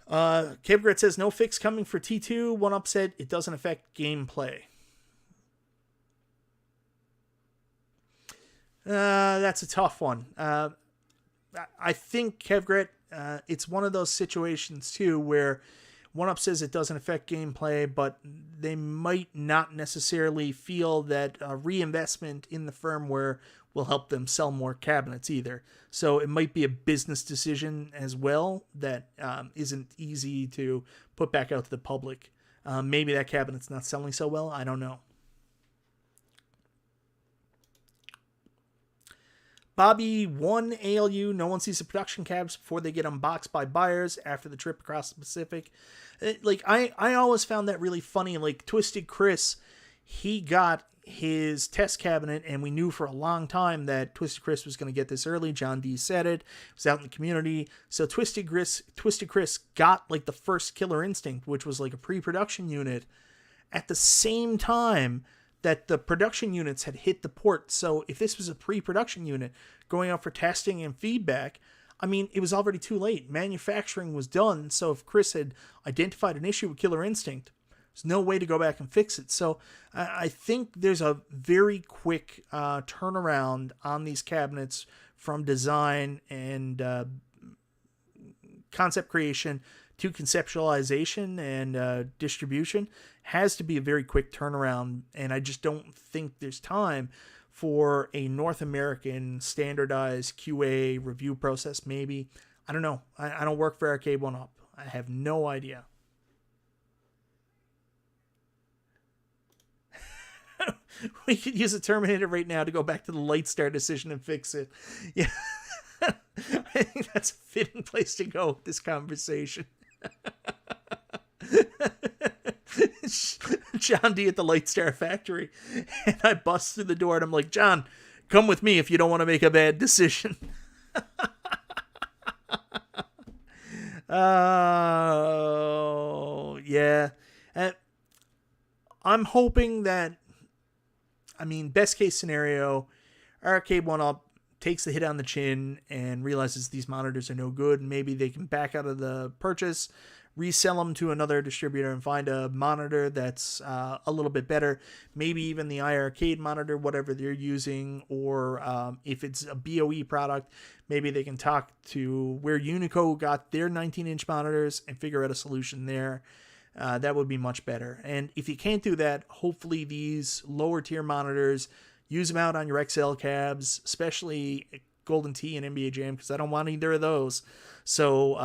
Kevgret says, no fix coming for T2. One upset, it doesn't affect gameplay. That's a tough one. I think, Kevgret, it's one of those situations, too, where OneUp says it doesn't affect gameplay, but they might not necessarily feel that reinvestment in the firmware will help them sell more cabinets either. So it might be a business decision as well that isn't easy to put back out to the public. Maybe that cabinet's not selling so well. I don't know. Bobby 1 ALU, no one sees the production cabs before they get unboxed by buyers after the trip across the Pacific. I always found that really funny. Like, Twisted Chris, he got his test cabinet, and we knew for a long time that Twisted Chris was going to get this early. John D said it. It was out in the community. So Twisted Chris got, like, the first Killer Instinct, which was, like, a pre-production unit, at the same time that the production units had hit the port. So if this was a pre-production unit going out for testing and feedback, I mean, it was already too late. Manufacturing was done. So if Chris had identified an issue with Killer Instinct, there's no way to go back and fix it. So I think there's a very quick turnaround on these cabinets from design and concept creation to conceptualization and distribution. Has to be a very quick turnaround, and I just don't think there's time for a North American standardized QA review process. Maybe, I don't know. I don't work for Arcade1Up. I have no idea. We could use a Terminator right now to go back to the Lightstar decision and fix it. Yeah, I think that's a fitting place to go with this conversation. John D at the Lightstar factory, and I bust through the door and I'm like, John, come with me if you don't want to make a bad decision. Oh, yeah. I'm hoping that, I mean, best case scenario, Arcade1Up takes the hit on the chin and realizes these monitors are no good, and maybe they can back out of the purchase, resell them to another distributor, and find a monitor that's a little bit better. Maybe even the iArcade monitor, whatever they're using, or if it's a BOE product, maybe they can talk to where Unico got their 19-inch monitors and figure out a solution there. That would be much better. And if you can't do that, hopefully these lower tier monitors, use them out on your XL cabs, especially Golden Tee and NBA Jam, because I don't want either of those. So,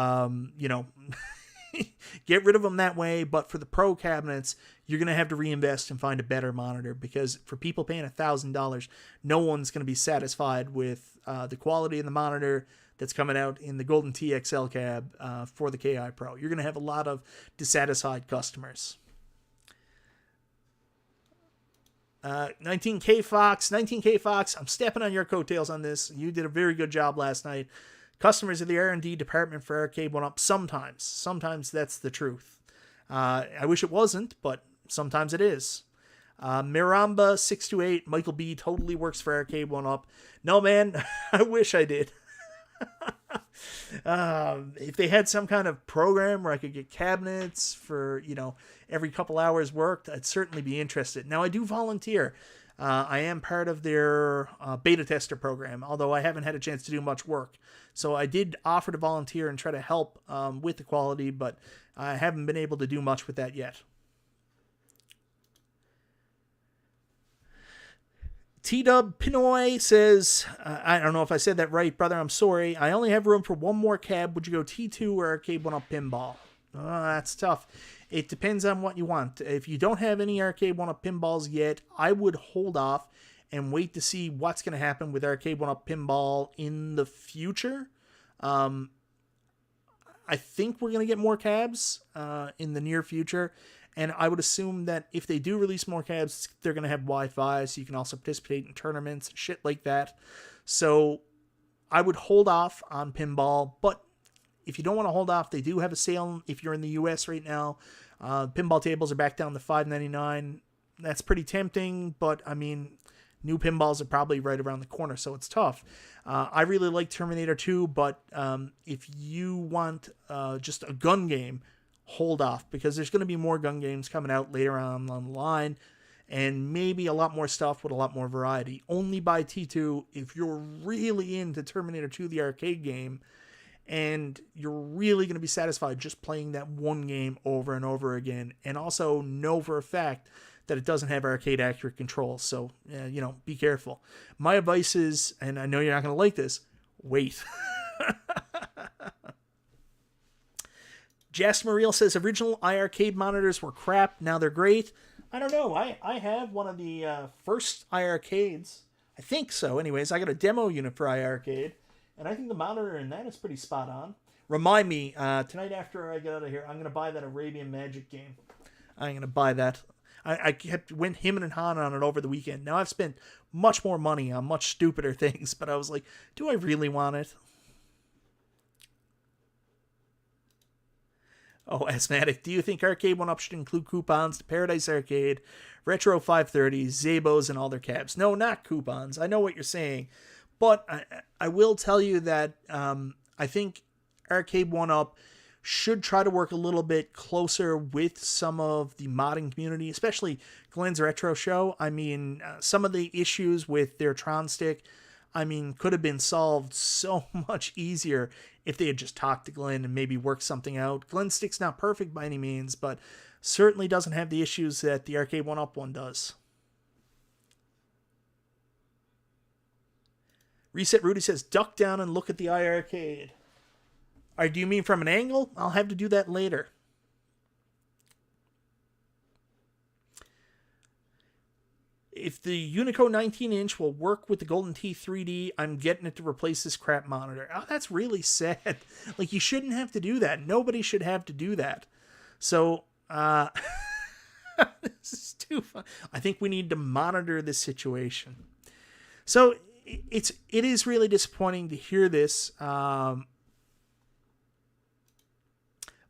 get rid of them that way. But for the pro cabinets, you're going to have to reinvest and find a better monitor, because for people paying $1,000, no one's going to be satisfied with the quality of the monitor that's coming out in the Golden Tee XL cab for the KI Pro. You're going to have a lot of dissatisfied customers. 19K Fox, I'm stepping on your coattails on this. You did a very good job last night. Customers of the R&D department for Arcade1Up sometimes that's the truth. I wish it wasn't, but sometimes it is. Miramba 628, Michael B totally works for Arcade1Up. No, man, I wish I did. If they had some kind of program where I could get cabinets for, every couple hours worked, I'd certainly be interested. Now, I do volunteer. I am part of their beta tester program, although I haven't had a chance to do much work. So I did offer to volunteer and try to help with the quality, but I haven't been able to do much with that yet. T-Dub Pinoy says, I don't know if I said that right, brother. I'm sorry. I only have room for one more cab. Would you go T2 or Arcade1Up Pinball? That's tough. It depends on what you want. If you don't have any Arcade1Up Pinballs yet, I would hold off and wait to see what's going to happen with Arcade1Up Pinball in the future. I think we're going to get more cabs in the near future. And I would assume that if they do release more cabs, they're going to have Wi-Fi, so you can also participate in tournaments, shit like that. So I would hold off on pinball, but if you don't want to hold off, they do have a sale if you're in the US right now. Pinball tables are back down to $5.99. That's pretty tempting, but I mean, New pinballs are probably right around the corner, so it's tough. I really like Terminator 2, but if you want just a gun game, hold off, because there's going to be more gun games coming out later on the line, and maybe a lot more stuff with a lot more variety. Only buy T2 if you're really into Terminator 2, the arcade game, and you're really going to be satisfied just playing that one game over and over again, and also know for a fact that it doesn't have arcade accurate controls. So, be careful. My advice is, and I know you're not going to like this, wait. Jasper Reel says original iArcade monitors were crap. Now they're great. I don't know. I have one of the first iArcades. I think so. Anyways, I got a demo unit for iArcade, and I think the monitor in that is pretty spot on. Remind me, tonight after I get out of here, I'm going to buy that Arabian Magic game. I'm going to buy that. I went him and Han on it over the weekend. Now I've spent much more money on much stupider things, but I was like, do I really want it? Oh, Asthmatic, do you think Arcade1Up should include coupons to Paradise Arcade, Retro 530, Zabos, and all their cabs? No, not coupons. I know what you're saying. But I will tell you that I think Arcade1Up should try to work a little bit closer with some of the modding community, especially Glenn's Retro Show. I mean, some of the issues with their Tron stick, could have been solved so much easier if they had just talked to Glenn and maybe worked something out. Glenn's stick's not perfect by any means, but certainly doesn't have the issues that the Arcade1Up one does. Reset Rudy says, duck down and look at the iArcade. Or do you mean from an angle? I'll have to do that later. If the Unico 19-inch will work with the Golden Tee 3D, I'm getting it to replace this crap monitor. Oh, that's really sad. Like, you shouldn't have to do that. Nobody should have to do that. So, this is too fun. I think we need to monitor this situation. So, it is really disappointing to hear this.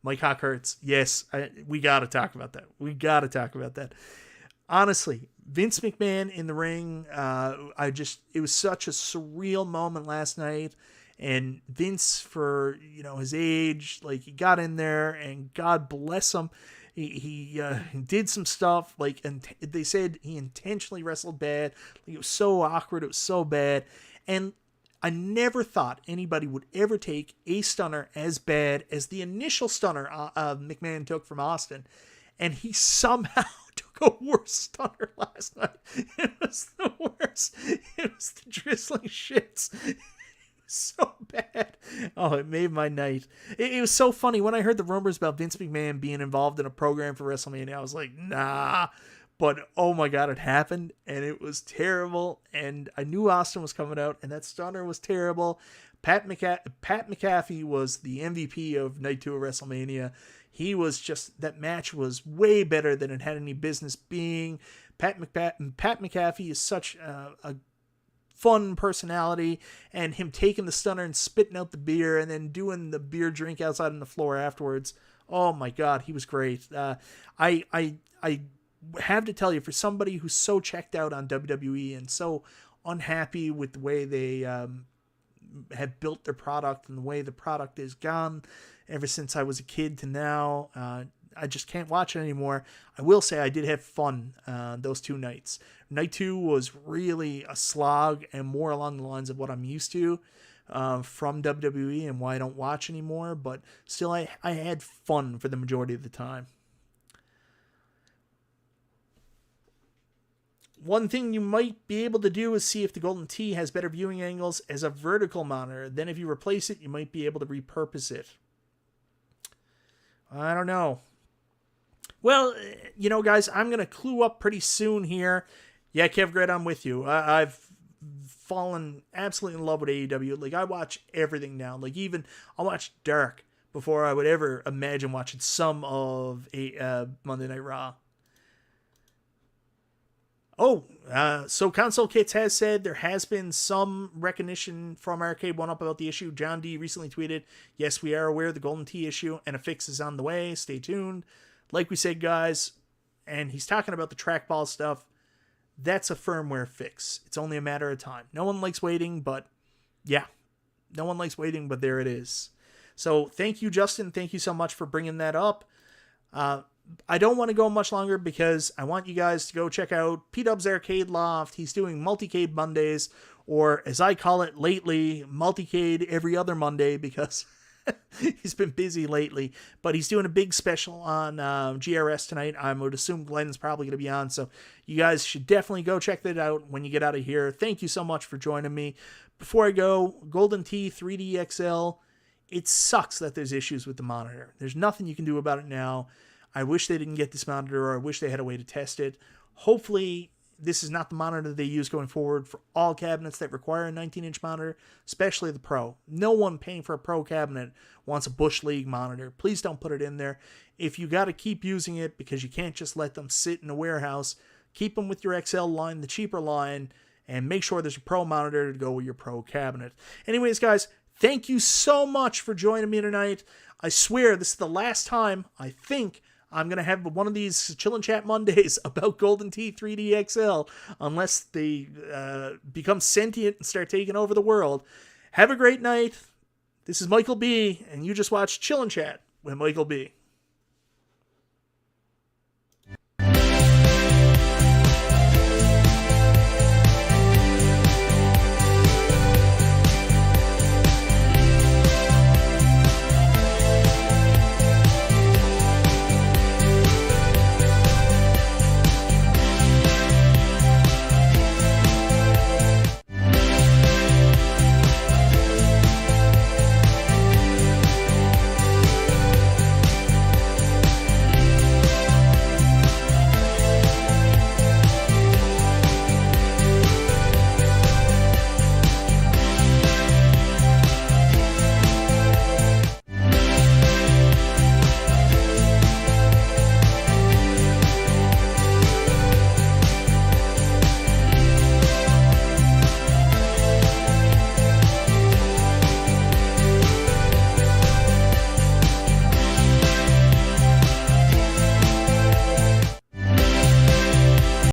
Mike Hockhurts, yes, we got to talk about that. Honestly, Vince McMahon in the ring, it was such a surreal moment last night. And Vince, for, his age, like, he got in there, and God bless him. He did some stuff, and they said he intentionally wrestled bad. Like, it was so awkward. It was so bad. And I never thought anybody would ever take a stunner as bad as the initial stunner McMahon took from Austin. And he somehow took a worse stunner last night. It was the worst. It was the drizzling shits. It was so bad. Oh, it made my night. It was so funny. When I heard the rumors about Vince McMahon being involved in a program for WrestleMania, I was like, nah. But, oh my God, it happened, and it was terrible, and I knew Austin was coming out, and that stunner was terrible. Pat McAfee was the MVP of Night 2 of WrestleMania. He was just, that match was way better than it had any business being. Pat McAfee is such a fun personality, and him taking the stunner and spitting out the beer and then doing the beer drink outside on the floor afterwards. Oh my God, he was great. I have to tell you, for somebody who's so checked out on WWE and so unhappy with the way they have built their product and the way the product is gone ever since I was a kid to now, I just can't watch it anymore. I will say I did have fun those two nights. Night 2 was really a slog and more along the lines of what I'm used to from WWE and why I don't watch anymore, but still I had fun for the majority of the time. One thing you might be able to do is see if the Golden Tee has better viewing angles as a vertical monitor. Then if you replace it, you might be able to repurpose it. I don't know. Well, guys, I'm going to clue up pretty soon here. Yeah, Kev Gret, I'm with you. I've fallen absolutely in love with AEW. Like, I watch everything now. Like, even I'll watch Dark before I would ever imagine watching some of Monday Night Raw. Oh, so Console Kits has said there has been some recognition from Arcade1Up about the issue. John D recently tweeted, yes, we are aware of the Golden Tee issue, and a fix is on the way. Stay tuned. Like we said, guys, and he's talking about the trackball stuff. that's a firmware fix. It's only a matter of time. No one likes waiting, but yeah, no one likes waiting, but there it is. So thank you, Justin. Thank you so much for bringing that up. I don't want to go much longer because I want you guys to go check out P-Dub's Arcade Loft. He's doing Multicade Mondays, or as I call it lately, Multicade every other Monday, because he's been busy lately. But he's doing a big special on GRS tonight. I would assume Glenn's probably going to be on, so you guys should definitely go check that out when you get out of here. Thank you so much for joining me. Before I go, Golden Tee 3D XL, it sucks that there's issues with the monitor. There's nothing you can do about it now. I wish they didn't get this monitor, or I wish they had a way to test it. Hopefully, this is not the monitor they use going forward for all cabinets that require a 19-inch monitor, especially the Pro. No one paying for a Pro cabinet wants a Bush League monitor. Please don't put it in there. If you got to keep using it because you can't just let them sit in a warehouse, keep them with your XL line, the cheaper line, and make sure there's a Pro monitor to go with your Pro cabinet. Anyways, guys, thank you so much for joining me tonight. I swear this is the last time, I think, I'm going to have one of these Chill and Chat Mondays about Golden Tee 3D XL, unless they become sentient and start taking over the world. Have a great night. This is Michael B., and you just watched Chill and Chat with Michael B.